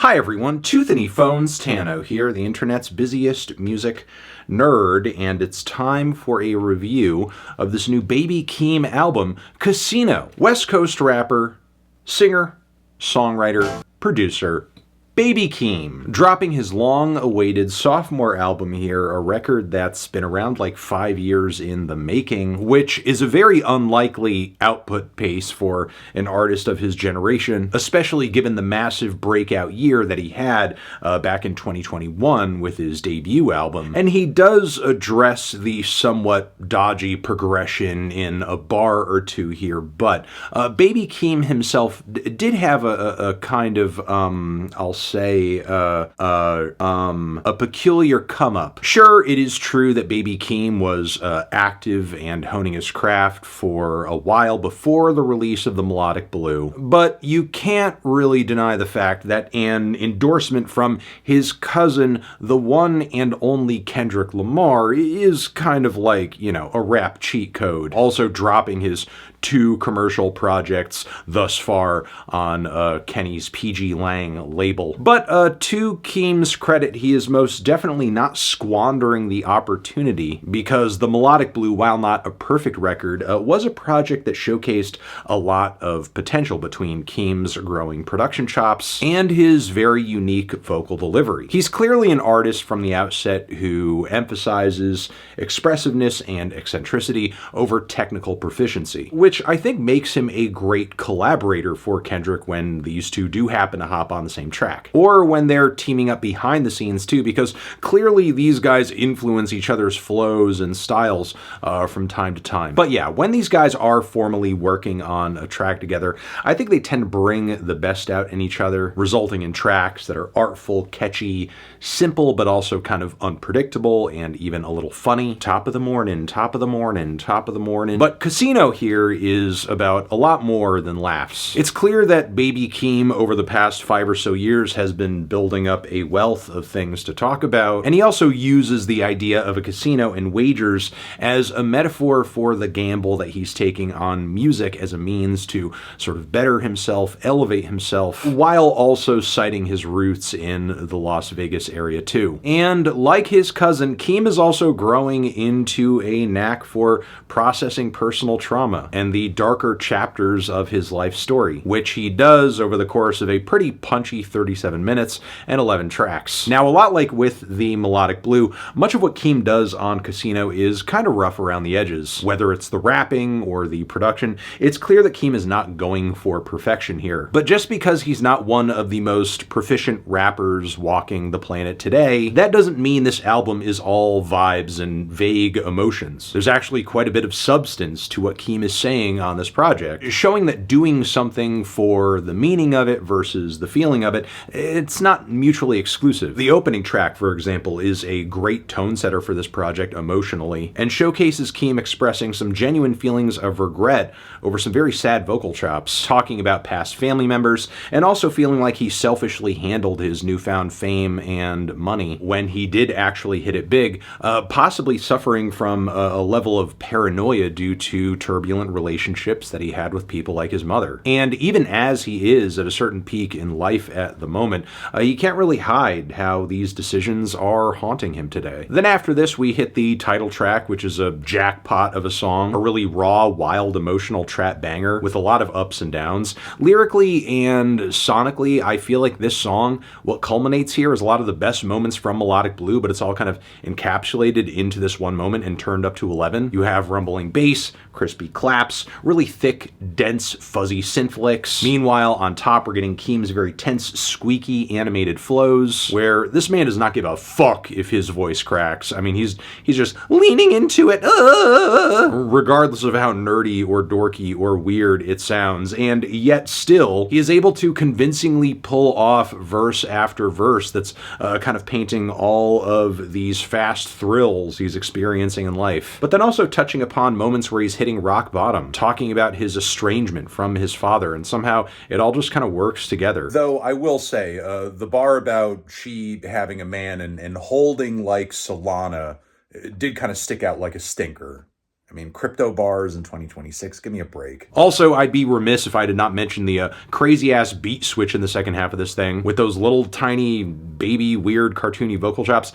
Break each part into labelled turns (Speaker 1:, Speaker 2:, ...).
Speaker 1: Hi everyone, Toothany Phones Tano here, the internet's busiest music nerd, and it's time for a review of this new Baby Keem album, Casino. West Coast rapper, singer, songwriter, producer, Baby Keem, dropping his long-awaited sophomore album here, a record that's been around like 5 years in the making, which is a very unlikely output pace for an artist of his generation, especially given the massive breakout year that he had back in 2021 with his debut album. And he does address the somewhat dodgy progression in a bar or two here, but Baby Keem himself did have a kind of, I'll say, a peculiar come-up. Sure, it is true that Baby Keem was active and honing his craft for a while before the release of the Melodic Blue, but you can't really deny the fact that an endorsement from his cousin, the one and only Kendrick Lamar, is kind of like, you know, a rap cheat code. Also dropping his 2 commercial projects thus far on Kenny's PGLANG label. But to Keem's credit, he is most definitely not squandering the opportunity, because the Melodic Blue, while not a perfect record, was a project that showcased a lot of potential between Keem's growing production chops and his very unique vocal delivery. He's clearly an artist from the outset who emphasizes expressiveness and eccentricity over technical proficiency, which I think makes him a great collaborator for Kendrick when these two do happen to hop on the same track. Or when they're teaming up behind the scenes too, because clearly these guys influence each other's flows and styles from time to time. But yeah, when these guys are formally working on a track together, I think they tend to bring the best out in each other, resulting in tracks that are artful, catchy, simple, but also kind of unpredictable and even a little funny. Top of the morning, top of the morning, top of the morning. But Casino here is about a lot more than laughs. It's clear that Baby Keem over the past 5 or so years has been building up a wealth of things to talk about, and he also uses the idea of a casino and wagers as a metaphor for the gamble that he's taking on music as a means to sort of better himself, elevate himself, while also citing his roots in the Las Vegas area too. And like his cousin, Keem is also growing into a knack for processing personal trauma and the darker chapters of his life story, which he does over the course of a pretty punchy 37 minutes and 11 tracks. Now, a lot like with the Melodic Blue, much of what Keem does on Casino is kind of rough around the edges. Whether it's the rapping or the production, it's clear that Keem is not going for perfection here. But just because he's not one of the most proficient rappers walking the planet today, that doesn't mean this album is all vibes and vague emotions. There's actually quite a bit of substance to what Keem is saying on this project, showing that doing something for the meaning of it versus the feeling of it, it's not mutually exclusive. The opening track, for example, is a great tone setter for this project emotionally, and showcases Keem expressing some genuine feelings of regret over some very sad vocal chops, talking about past family members, and also feeling like he selfishly handled his newfound fame and money when he did actually hit it big, possibly suffering from a level of paranoia due to turbulent relationships that he had with people like his mother. And even as he is at a certain peak in life at the moment, he can't really hide how these decisions are haunting him today. Then after this, we hit the title track, which is a jackpot of a song, a really raw, wild, emotional trap banger with a lot of ups and downs. Lyrically and sonically, I feel like this song, what culminates here is a lot of the best moments from Melodic Blue, but it's all kind of encapsulated into this one moment and turned up to 11. You have rumbling bass, crispy claps, really thick, dense, fuzzy synth licks. Meanwhile, on top, we're getting Keem's very tense, squeaky, animated flows, where this man does not give a fuck if his voice cracks. I mean, he's just leaning into it, regardless of how nerdy or dorky or weird it sounds, and yet still, he is able to convincingly pull off verse after verse that's kind of painting all of these fast thrills he's experiencing in life, but then also touching upon moments where he's hitting rock bottom, talking about his estrangement from his father, and somehow it all just kind of works together. Though I will say, the bar about she having a man and holding like Solana did kind of stick out like a stinker. I mean, crypto bars in 2026, give me a break. Also, I'd be remiss if I did not mention the crazy-ass beat switch in the second half of this thing, with those little tiny baby weird cartoony vocal chops.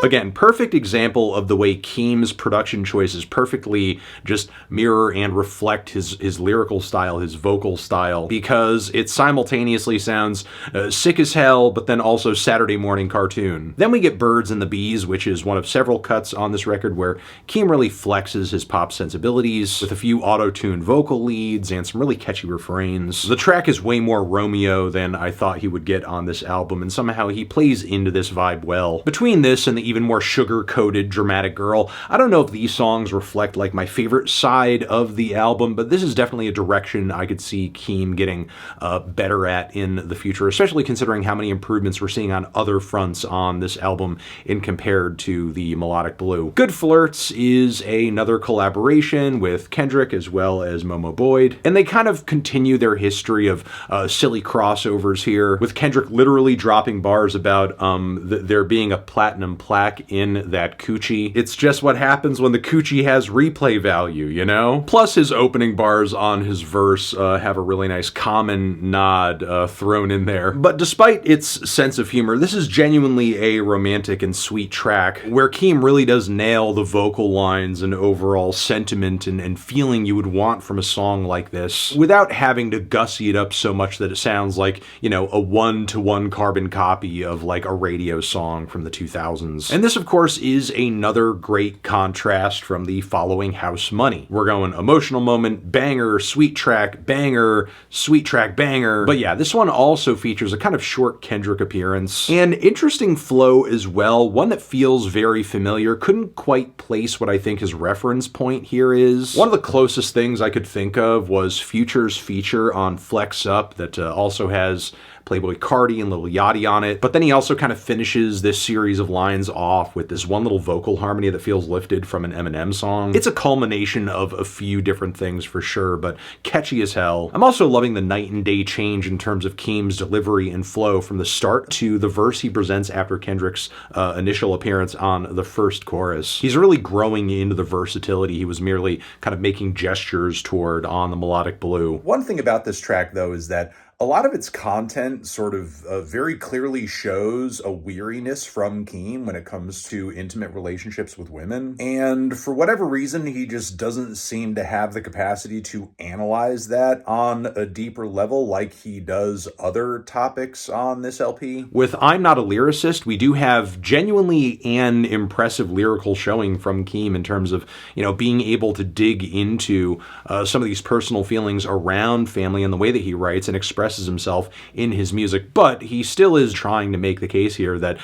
Speaker 1: Again, perfect example of the way Keem's production choices perfectly just mirror and reflect his lyrical style, his vocal style, because it simultaneously sounds sick as hell, but then also Saturday morning cartoon. Then we get Birds and the Bees, which is one of several cuts on this record where Keem really flexes his pop sensibilities with a few auto-tuned vocal leads and some really catchy refrains. The track is way more Romeo than I thought he would get on this album, and somehow he plays into this vibe well. Between this and the even more sugar-coated Dramatic Girl, I don't know if these songs reflect like my favorite side of the album, but this is definitely a direction I could see Keem getting better at in the future, especially considering how many improvements we're seeing on other fronts on this album in compared to the Melodic Blue. Good Flirts is another collaboration with Kendrick as well as Momo Boyd, and they kind of continue their history of silly crossovers here, with Kendrick literally dropping bars about there being a platinum plaque in that coochie. It's just what happens when the coochie has replay value, you know? Plus his opening bars on his verse have a really nice common nod thrown in there. But despite its sense of humor, this is genuinely a romantic and sweet track where Keem really does nail the vocal lines and overall sentiment and feeling you would want from a song like this without having to gussy it up so much that it sounds like, you know, a one-to-one carbon copy of like a radio song from the 2000s. And this, of course, is another great contrast from the following House Money. We're going emotional moment, banger, sweet track, banger, sweet track, banger. But yeah, this one also features a kind of short Kendrick appearance and interesting flow as well, one that feels very familiar. Couldn't quite place what I think his reference point here is. One of the closest things I could think of was Future's feature on Flex Up that also has Playboy Cardi and Lil Yachty on it, but then he also kind of finishes this series of lines off with this one little vocal harmony that feels lifted from an Eminem song. It's a culmination of a few different things for sure, but catchy as hell. I'm also loving the night and day change in terms of Keem's delivery and flow from the start to the verse he presents after Kendrick's initial appearance on the first chorus. He's really growing into the versatility he was merely kind of making gestures toward on the Melodic Blue. One thing about this track, though, is that a lot of its content sort of very clearly shows a weariness from Keem when it comes to intimate relationships with women. And for whatever reason, he just doesn't seem to have the capacity to analyze that on a deeper level like he does other topics on this LP. With I'm Not a Lyricist, we do have genuinely an impressive lyrical showing from Keem in terms of, you know, being able to dig into some of these personal feelings around family and the way that he writes and expresses himself in his music, but he still is trying to make the case here that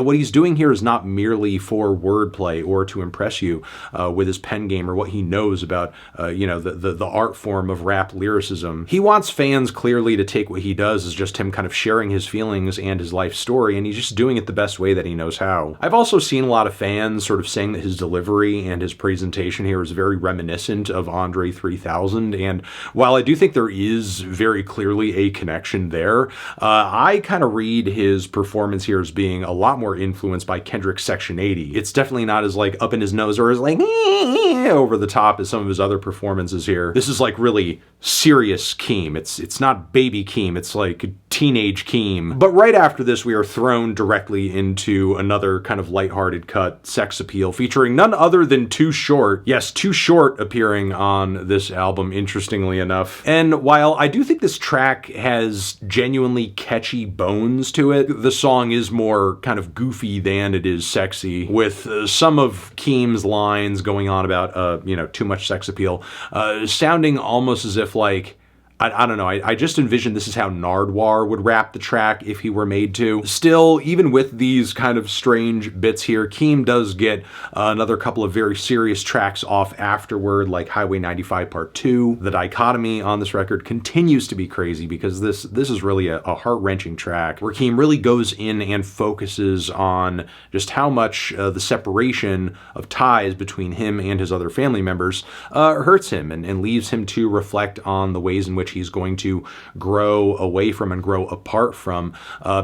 Speaker 1: what he's doing here is not merely for wordplay or to impress you with his pen game or what he knows about you know, the art form of rap lyricism. He wants fans clearly to take what he does as just him kind of sharing his feelings and his life story, and he's just doing it the best way that he knows how. I've also seen a lot of fans sort of saying that his delivery and his presentation here is very reminiscent of Andre 3000, and while I do think there is very clearly a connection there, I kind of read his performance here as being a lot more influenced by Kendrick's Section 80. It's definitely not as like up in his nose or as like over the top as some of his other performances here. This is like really serious Keem. It's not baby Keem, it's like teenage Keem. But right after this, we are thrown directly into another kind of lighthearted cut, Sex Appeal, featuring none other than Too Short. Yes, Too Short appearing on this album, interestingly enough. And while I do think this track has genuinely catchy bones to it, the song is more kind of goofy than it is sexy, with some of Keem's lines going on about, you know, too much sex appeal, sounding almost as if like, I don't know, I just envisioned this is how Nardwuar would rap the track if he were made to. Still, even with these kind of strange bits here, Keem does get another couple of very serious tracks off afterward, like Highway 95 Part 2. The dichotomy on this record continues to be crazy because this is really a heart-wrenching track where Keem really goes in and focuses on just how much the separation of ties between him and his other family members hurts him and leaves him to reflect on the ways in which which he's going to grow away from and grow apart from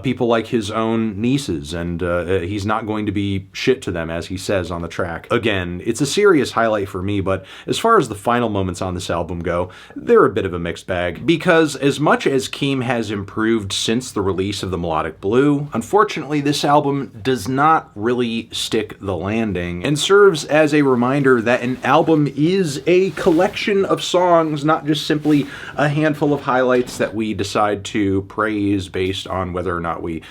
Speaker 1: people like his own nieces, and he's not going to be shit to them, as he says on the track. Again, it's a serious highlight for me, but as far as the final moments on this album go, they're a bit of a mixed bag, because as much as Keem has improved since the release of the Melodic Blue, unfortunately this album does not really stick the landing, and serves as a reminder that an album is a collection of songs, not just simply a handful of highlights that we decide to praise based on whether or not we,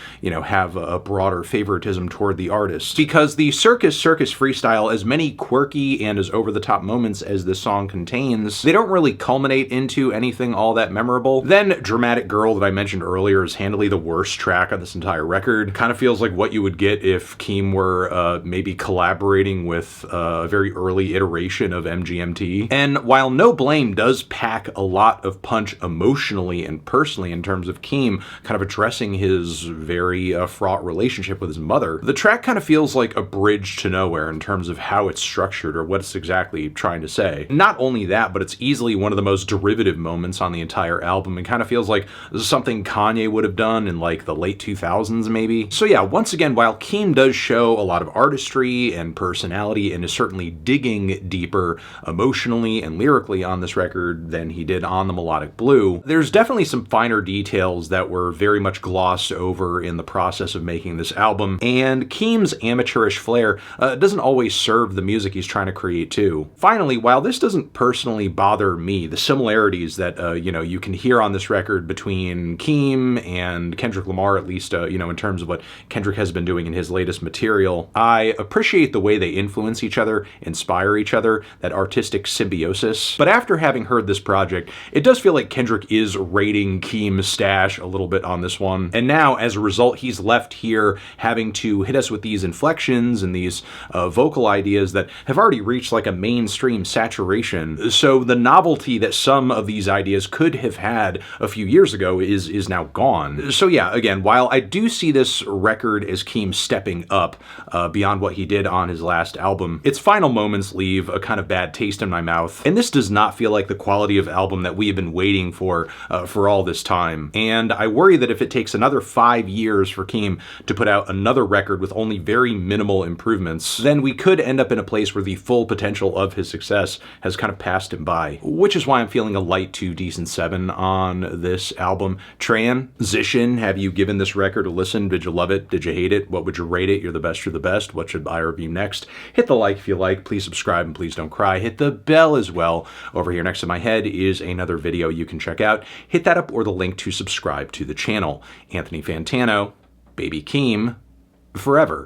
Speaker 1: have a broader favoritism toward the artist. Because the Circus freestyle, as many quirky and as over-the-top moments as this song contains, they don't really culminate into anything all that memorable. Then Dramatic Girl, that I mentioned earlier, is handily the worst track on this entire record. Kind of feels like what you would get if Keem were maybe collaborating with a very early iteration of MGMT. And while No Blame does pack a lot of punch emotionally and personally in terms of Keem kind of addressing his very fraught relationship with his mother, the track kind of feels like a bridge to nowhere in terms of how it's structured or what it's exactly trying to say. Not only that, but it's easily one of the most derivative moments on the entire album, and kind of feels like this is something Kanye would have done in like the late 2000s maybe. So yeah, once again, while Keem does show a lot of artistry and personality and is certainly digging deeper emotionally and lyrically on this record than he did on the Melodic Blue, there's definitely some finer details that were very much glossed over in the process of making this album, and Keem's amateurish flair doesn't always serve the music he's trying to create too. Finally, while this doesn't personally bother me, the similarities that you can hear on this record between Keem and Kendrick Lamar, at least in terms of what Kendrick has been doing in his latest material, I appreciate the way they influence each other, inspire each other, that artistic symbiosis. But after having heard this project, it does feel like Kendrick is raiding Keem's stash a little bit on this one, and now as a result he's left here having to hit us with these inflections and these vocal ideas that have already reached like a mainstream saturation. So the novelty that some of these ideas could have had a few years ago is now gone. So yeah, again, while I do see this record as Keem stepping up beyond what he did on his last album, its final moments leave a kind of bad taste in my mouth, and this does not feel like the quality of album that we have been waiting for all this time. And I worry that if it takes another 5 years for Keem to put out another record with only very minimal improvements, then we could end up in a place where the full potential of his success has kind of passed him by. Which is why I'm feeling a light to decent 7 on this album. Transition, have you given this record a listen? Did you love it? Did you hate it? What would you rate it? You're the best, you're the best. What should I review next? Hit the like if you like, please subscribe, and please don't cry. Hit the bell as well. Over here next to my head is another video you can check out. Hit that up or the link to subscribe to the channel. Anthony Fantano, Baby Keem, forever.